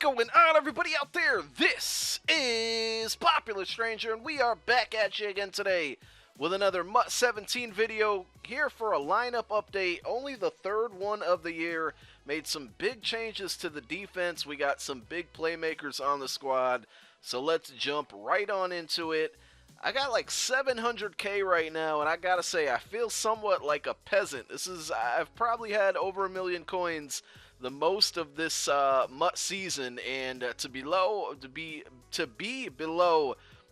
going on, everybody out there? This is Popular Stranger, and we are back at you again today with another MUT 17 video here for a lineup update. Only the third one of the year. Made some big changes to the defense. We got some big playmakers on the squad, so let's jump right on into it. I got like 700k right now, and I gotta say, I feel somewhat like a peasant. I've probably had over 1 million coins the most of this MUT season, and to be below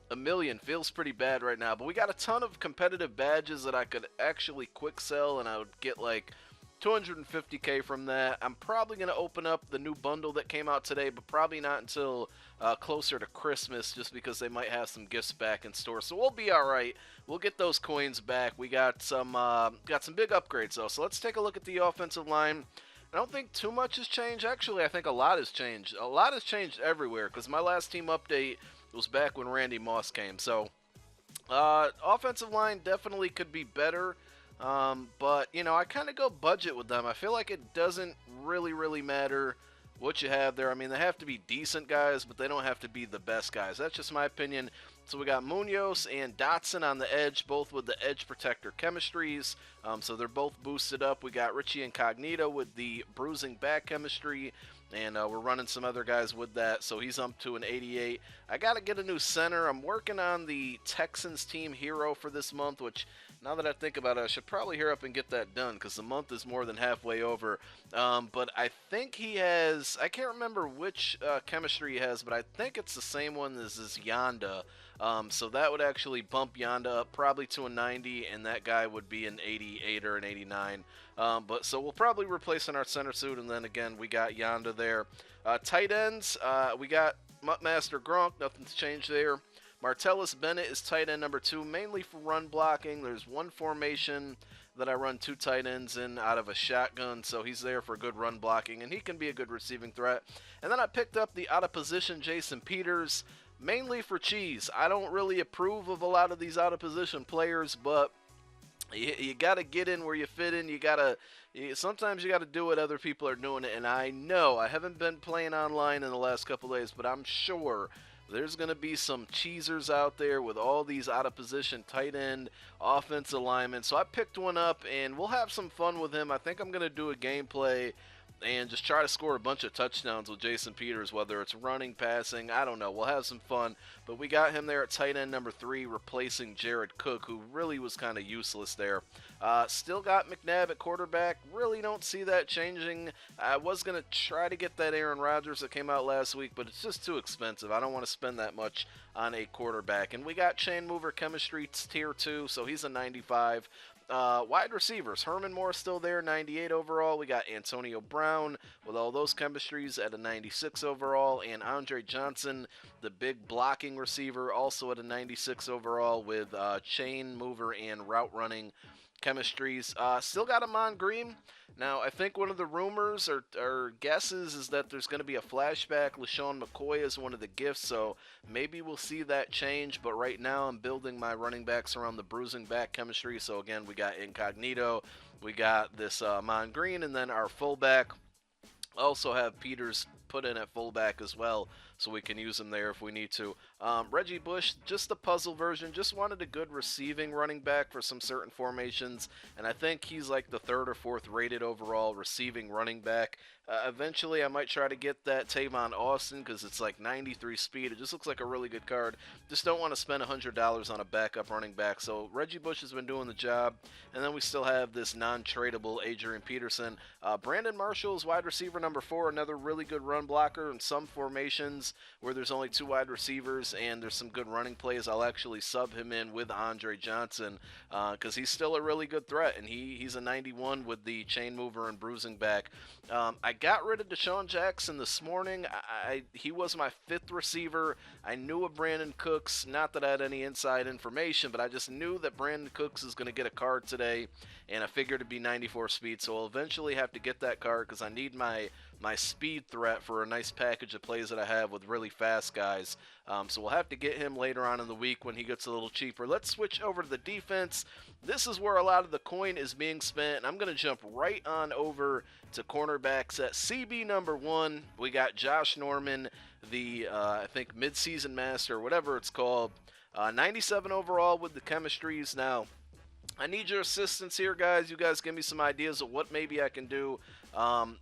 1 million feels pretty bad right now. But we got a ton of competitive badges that I could actually quick sell, and I would get like 250k from that. I'm probably going to open up the new bundle that came out today, but probably not until closer to Christmas, just because they might have some gifts back in store. So we'll be alright. We'll get those coins back. We got some big upgrades though. So let's take a look at the offensive line. I don't think too much has changed. Actually, I think a lot has changed. A lot has changed everywhere, because my last team update was back when Randy Moss came. So offensive line definitely could be better. But, you know, I kind of go budget with them. I feel like it doesn't really matter what you have there. I mean, they have to be decent guys, but they don't have to be the best guys. That's just my opinion. So we got Munoz and Dotson on the edge, both with the edge protector chemistries. So they're both boosted up. We got Richie Incognito with the bruising back chemistry, and we're running some other guys with that. So he's up to an 88. I got to get a new center. I'm working on the Texans team hero for this month, which, now that I think about it, I should probably hurry up and get that done, because the month is more than halfway over. But I think he has, I can't remember which chemistry he has, but I think it's the same one as this Yonda. So that would actually bump Yonda up probably to a 90, and that guy would be an 88 or an 89. But so we'll probably replace in our center suit, and then again we got Yonda there. Tight ends, we got Muttmaster Gronk, nothing's changed there. Martellus Bennett is tight end number 2, mainly for run blocking. There's one formation that I run 2 tight ends in out of a shotgun, so he's there for good run blocking, and he can be a good receiving threat. And then I picked up the out-of-position Jason Peters, mainly for cheese. I don't really approve of a lot of these out-of-position players, but you got to get in where you fit in. Sometimes you got to do what other people are doing, and I know I haven't been playing online in the last couple days, but I'm sure there's going to be some cheesers out there with all these out-of-position tight end offensive linemen. So I picked one up, and we'll have some fun with him. I think I'm going to do a gameplay and just try to score a bunch of touchdowns with Jason Peters, whether it's running, passing, I don't know. We'll have some fun. But we got him there at tight end number 3, replacing Jared Cook, who really was kind of useless there. Still got McNabb at quarterback. Really don't see that changing. I was going to try to get that Aaron Rodgers that came out last week, but it's just too expensive. I don't want to spend that much on a quarterback. And we got Chain Mover Chemistry tier 2, so he's a 95. Wide receivers, Herman Moore still there, 98 overall. We got Antonio Brown with all those chemistries at a 96 overall, and Andre Johnson, the big blocking receiver, also at a 96 overall with chain mover and route running chemistries. Still got Amon Green. Now, I think one of the rumors or guesses is that there's going to be a flashback. LaShawn McCoy is one of the gifts, so maybe we'll see that change. But right now, I'm building my running backs around the bruising back chemistry. So again, we got Incognito, we got this Amon Green, and then our fullback. Also have Peters put in at fullback as well, so we can use him there if we need to. Reggie Bush, just the puzzle version, just wanted a good receiving running back for some certain formations, and I think he's like the 3rd or 4th rated overall receiving running back. Eventually, I might try to get that Tavon Austin, because it's like 93 speed. It just looks like a really good card. Just don't want to spend $100 on a backup running back. So Reggie Bush has been doing the job. And then we still have this non-tradable Adrian Peterson. Brandon Marshall is wide receiver number 4, another really good run blocker. In some formations where there's only 2 wide receivers and there's some good running plays, I'll actually sub him in with Andre Johnson, because he's still a really good threat, and he's a 91 with the chain mover and bruising back. I got rid of Deshaun Jackson this morning. He was my 5th receiver. I knew of Brandon Cooks, not that I had any inside information, but I just knew that Brandon Cooks is going to get a card today, and I figured it'd be 94 speed, so I'll eventually have to get that card because I need my my speed threat for a nice package of plays that I have with really fast guys. So we'll have to get him later on in the week when he gets a little cheaper. Let's switch over to the defense. This is where a lot of the coin is being spent, and I'm going to jump right on over to cornerbacks. At CB number 1, we got Josh Norman, the I think midseason master, whatever it's called. 97 overall with the chemistries. Now, I need your assistance here, guys. You guys give me some ideas of what maybe I can do.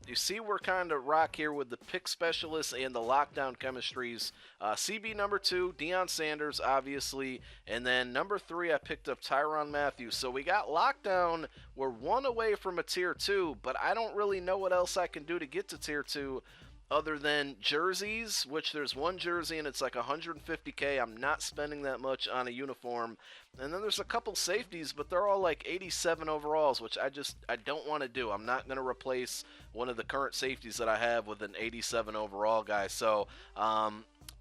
You see we're kind of rock here with the pick specialists and the lockdown chemistries. CB number 2, Deion Sanders, obviously. And then number 3, I picked up Tyrann Mathieu. So we got lockdown. We're 1 away from a tier 2, but I don't really know what else I can do to get to tier 2. Other than jerseys, which there's 1 jersey and it's like 150K. I'm not spending that much on a uniform. And then there's a couple safeties, but they're all like 87 overalls, which I don't want to do. I'm not going to replace one of the current safeties that I have with an 87 overall guy. So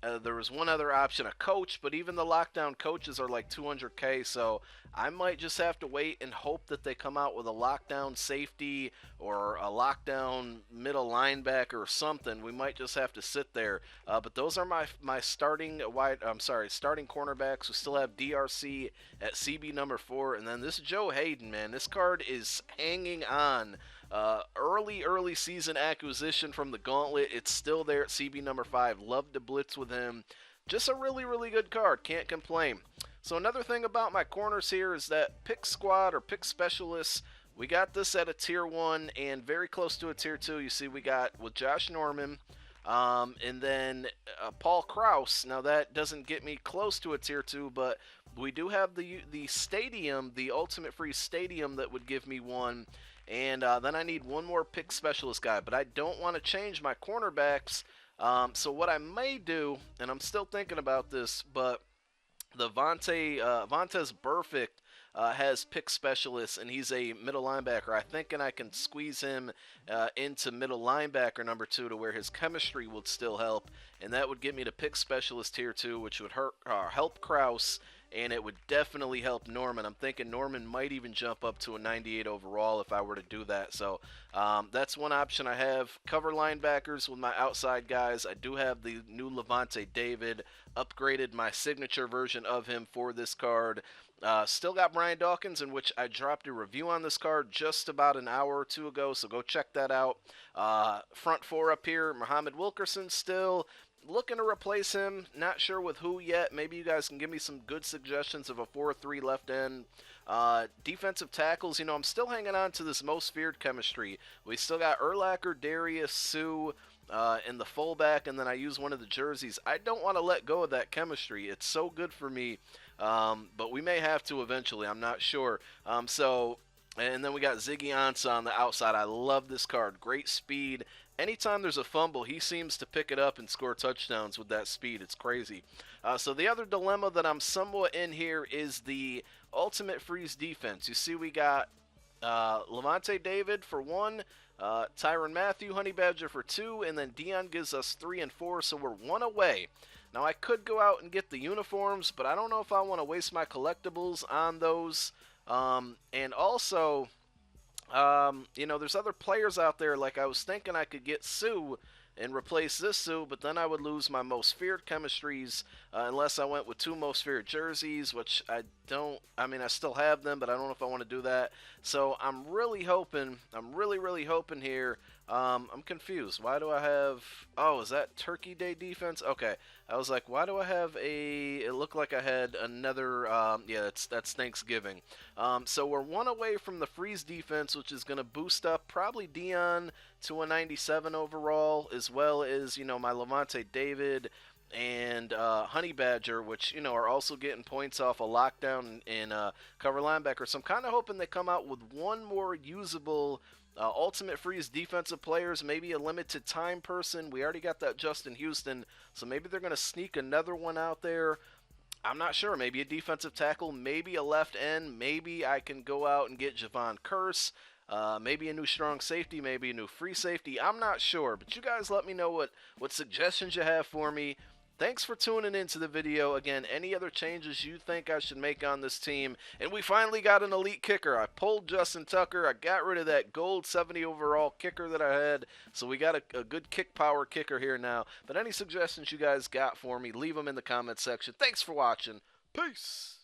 there was one other option, a coach, but even the lockdown coaches are like 200K, so I might just have to wait and hope that they come out with a lockdown safety or a lockdown middle linebacker or something. We might just have to sit there. But those are my starting cornerbacks. We still have DRC at CB number 4, and then this Joe Hayden, man, this card is hanging on. Early season acquisition from the Gauntlet. It's still there at CB number 5. Love to blitz with him. Just a really good card. Can't complain. So another thing about my corners here is that pick squad or pick specialists, we got this at a tier 1 and very close to a tier 2. You see we got with Josh Norman, and then Paul Krause. Now that doesn't get me close to a tier 2, but we do have the stadium, the Ultimate Freeze Stadium, that would give me 1. And then I need 1 more pick specialist guy, but I don't want to change my cornerbacks. So what I may do, and I'm still thinking about this, but the Vontaze Burfict has pick specialists, and he's a middle linebacker. I think I can squeeze him into middle linebacker number 2 to where his chemistry would still help, and that would get me to pick specialist tier 2, which would help Krause. And it would definitely help Norman. I'm thinking Norman might even jump up to a 98 overall if I were to do that. So that's one option I have. Cover linebackers with my outside guys. I do have the new Levante David. Upgraded my signature version of him for this card. Still got Brian Dawkins, in which I dropped a review on this card just about an hour or 2 ago. So go check that out. Front 4 up here. Muhammad Wilkerson still. Looking to replace him, not sure with who yet. Maybe you guys can give me some good suggestions of a 4-3 left end. Defensive tackles, I'm still hanging on to this most feared chemistry. We still got Urlacher, Darius, Sue in the fullback, and then I use one of the jerseys. I don't want to let go of that chemistry. It's so good for me, but we may have to eventually. I'm not sure. And then we got Ziggy Ansah on the outside. I love this card. Great speed. Anytime there's a fumble, he seems to pick it up and score touchdowns with that speed. It's crazy. So the other dilemma that I'm somewhat in here is the Ultimate Freeze defense. You see we got Levante David for 1, Tyrann Mathieu, Honey Badger for 2, and then Deion gives us 3 and 4, so we're 1 away. Now I could go out and get the uniforms, but I don't know if I want to waste my collectibles on those. And also, there's other players out there. Like I was thinking I could get Sue and replace this Sue, but then I would lose my most feared chemistries unless I went with 2 most feared jerseys, which I don't. I mean, I still have them, but I don't know if I want to do that. So I'm really hoping. I'm really hoping here. I'm confused. Why do I have... Oh, is that Turkey Day defense? Okay. I was like, why do I have a... It looked like I had another... yeah, that's Thanksgiving. So we're 1 away from the Freeze defense, which is going to boost up probably Deion to a 97 overall, as well as, my Levante David and Honey Badger, which, are also getting points off a lockdown and cover linebacker. So I'm kind of hoping they come out with 1 more usable... Ultimate Freeze defensive players, maybe a limited time person. We already got that Justin Houston, so maybe they're going to sneak another one out there. I'm not sure. Maybe a defensive tackle, maybe a left end. Maybe I can go out and get Javon Curse. Maybe a new strong safety, maybe a new free safety. I'm not sure, but you guys let me know what suggestions you have for me. Thanks for tuning into the video. Again, any other changes you think I should make on this team? And we finally got an elite kicker. I pulled Justin Tucker. I got rid of that gold 70 overall kicker that I had. So we got a good kick power kicker here now. But any suggestions you guys got for me, leave them in the comment section. Thanks for watching. Peace.